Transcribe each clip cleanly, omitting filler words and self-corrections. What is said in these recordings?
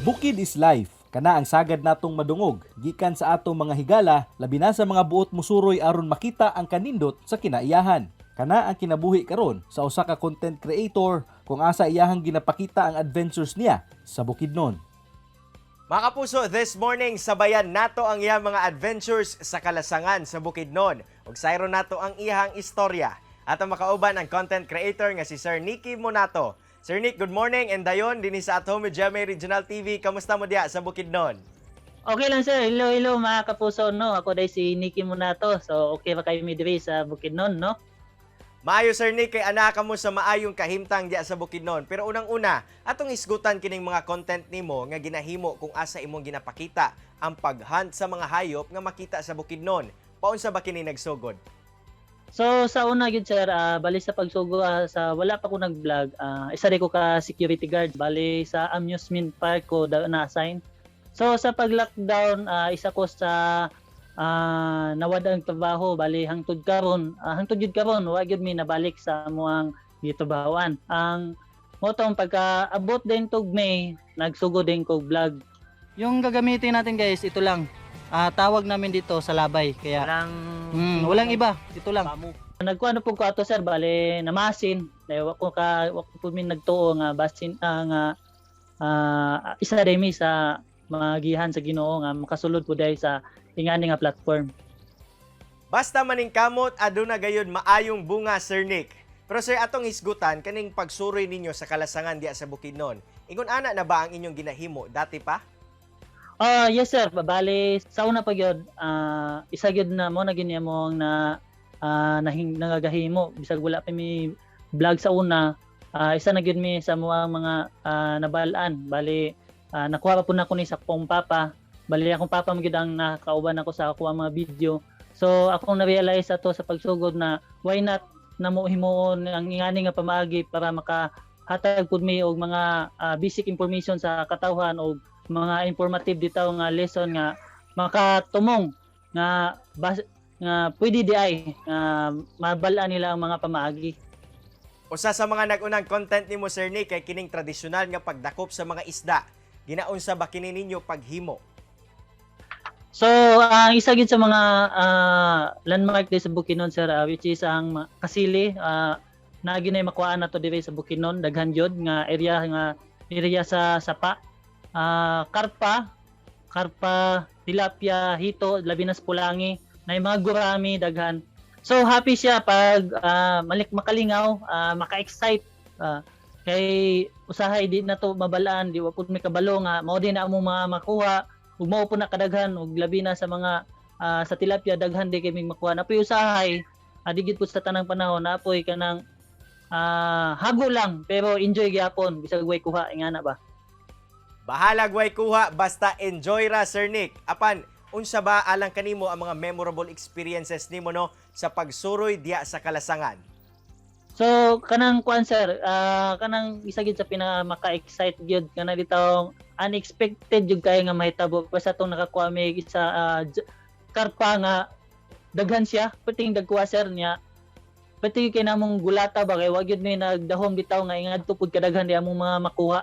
Bukid is life. Kana ang sagad natong madungog gikan sa atong mga higala labi na sa mga buot musuroy aron makita ang kanindot sa kinaiyahan. Kana ang kinabuhi karon sa usa ka content creator kung asa iyahang ginapakita ang adventures niya sa Bukidnon. Mga kapuso, this morning sabayan nato ang iyang mga adventures sa Kalasangan sa Bukidnon. Ug sayro nato ang iyang istorya. Ato makauban ang content creator nga si Sir Nicky Monato. Sir Nick, good morning, and dayon dinhi sa At Home with GMA Regional TV. Kamusta mo diya sa Bukidnon? Okay lang sir. Hello mga kapuso no. Ako dai si Nicky Monato. So okay ba kayo mi diri sa Bukidnon no? Maayo Sir Nick, kay ana kamo sa maayong kahimtang diya sa Bukidnon. Pero unang-una, atong isgutan kining mga content nimo nga ginahimo kung asa imong ginapakita ang paghunt sa mga hayop nga makita sa Bukidnon. Paunsa ba kini nagsugod? So sa una gyud sir, bali sa pagsugo sa wala pa ko nag-vlog, isa rin ko ka security guard bali sa amusement park ko na-assign. So sa pag-lockdown, isa ko sa nawad ang trabaho bali hangtod jud karon wa gyud mi nabalik sa amuang gitrabahoan. Ang motong pagka-abot din tug May, nagsugo din ko vlog. Yung gagamitin natin guys, ito lang. Tawag namin dito sa labay kaya walang iba, ito lang. Nagkuano po ko ato sir bali namasin, wa ko po min nagtuo nga basin nga isa demi sa magihan sa Ginoo nga makasulod po dai sa ingani nga platform. Basta maning kamot aduna gayud maayong bunga Sir Nick. Pero sir, atong hisgutan kaning pagsuroy ninyo sa Kalasangan diya sa Bukidnon. Ingon ana na ba ang inyong ginahimo dati pa? Yes sir, bali sa una pa gyud isa gyud na mo na ginyamong na nangagahimo bisag wala pa mi vlog sa una, isa na gyud mi sa mga nabalaan. Bali nakuha pa po na ko ni sa akong papa. Bali akong papa mo gyud ang nakauban ako sa ako mga video. So akong na-realize ato sa pagsugod na why not namo himuon ang ingani nga pamaagi para makahatag pud mi og mga basic information sa katawhan og mga informative ditaw nga lesson nga makatumong nga pwede di ay mabalaan nila ang mga pamaagi. Usa sa mga nag-unang content nimo Sir Nick kay kining tradisyonal nga pagdakop sa mga isda. Ginaunsa ba kini ninyo paghimo? So ang isa gid sa mga landmark di sa Bukidnon sir, which is ang Kasili, na ginay makuhaan nato diri sa Bukidnon, daghan jud nga area sa sapa. Karpa, tilapia, hito, labi na sa pulangi, na mga gurami, daghan. So happy siya pag makalingaw, maka-excite. Kay usahay di na to mabalaan, di wa pud may kabalo nga mao din na mo mga makuha, ug mao po na kadaghan ug labi na sa mga sa tilapia daghan di kay mig makuha. Napoy usahay, digid pud sa tanang panahon napoy kanang hago lang pero enjoy gyapon bisag way kuha ingana ba. Bahalag way kuha, basta enjoy ra Sir Nick. Apan, unsa ba alang kanimo ang mga memorable experiences nimo no sa pagsuroy diya sa Kalasangan? So kanang kuan sir, kanang isa gid sa pinaka-excite gyud kana ditong unexpected jud kay nga mahitabo pa sa tong nakakuha may isa karpa nga daghan siya, pating dagkuha sir niya. Pati kay namong gulata ba kay wa gyud may nagdahom bitaw nga ingadto pud kadaghan di among mga makuha.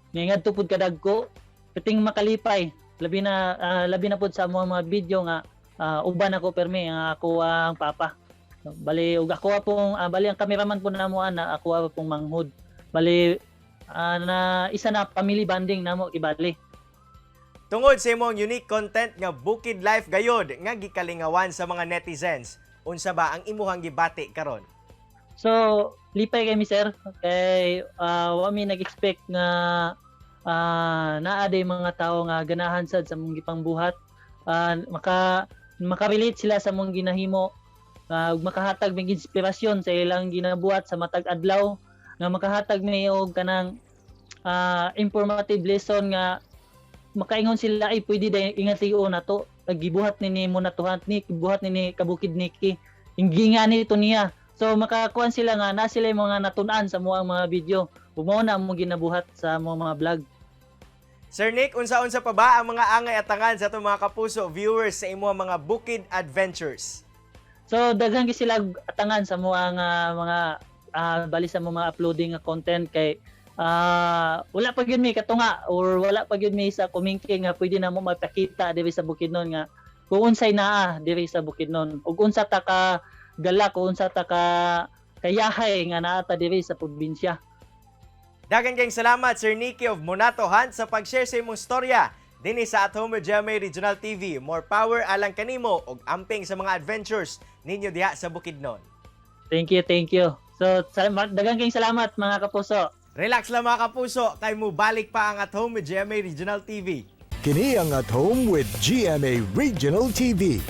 Ngingad tupod kadagko, piting makalipay. Labi na pud sa mga video nga uban ako permi nga ako ang papa. Bali ug ako pong bali ang cameraman po namo ana ako pong manghud. Bali na isa na family bonding namo ibali. Tungod sa imong unique content nga Bukid Life gayod nga gikalingawan sa mga netizens, unsa ba ang imuhang gibati karon? So, lipay kay mi sir kay wa mi nag-expect nga naa day mga tao nga ganahan sad sa mong gipangbuhat. Makarelate sila sa mong ginahimo ug makahatag mig inspirasyon sa ilang ginabuhat sa matag adlaw nga makahatag mi og kanang informative lesson nga makaingon sila ay pwede day ingatiyo nato gibuhat ni mo natuhan ni gibuhat ni kabukid niki ingingani ito niya. So makakuan sila nga na sila yung mga natun-an sa mga video. Umaw na mo ginabuhat sa mga vlog. Sir Nick, unsa-unsa pa ba ang mga angay at tangan sa itong mga kapuso viewers sa imo mga Bukid Adventures? So daghan gi sila atangan sa mga bali sa mga uploading nga content kay wala pa gyud may katunga or wala pa gyud may sa kumingking nga pwede na mo mapakita diri sa Bukidnon nga kung unsay naa diri sa Bukidnon ug unsa ta ka gala kung unsa ta ka kayahay nga naa ta diri sa probinsya. Daghang kayong salamat Sir Nicky of Monato Hunt sa pag-share sa imong storya dinhi sa At Home with GMA Regional TV. More power alang kanimo ug amping sa mga adventures ninyo diha sa Bukidnon. Thank you, thank you. So daghang kayong salamat mga kapuso. Relax lang mga kapuso, kay mo balik pa ang At Home with GMA Regional TV. Kini ang At Home with GMA Regional TV.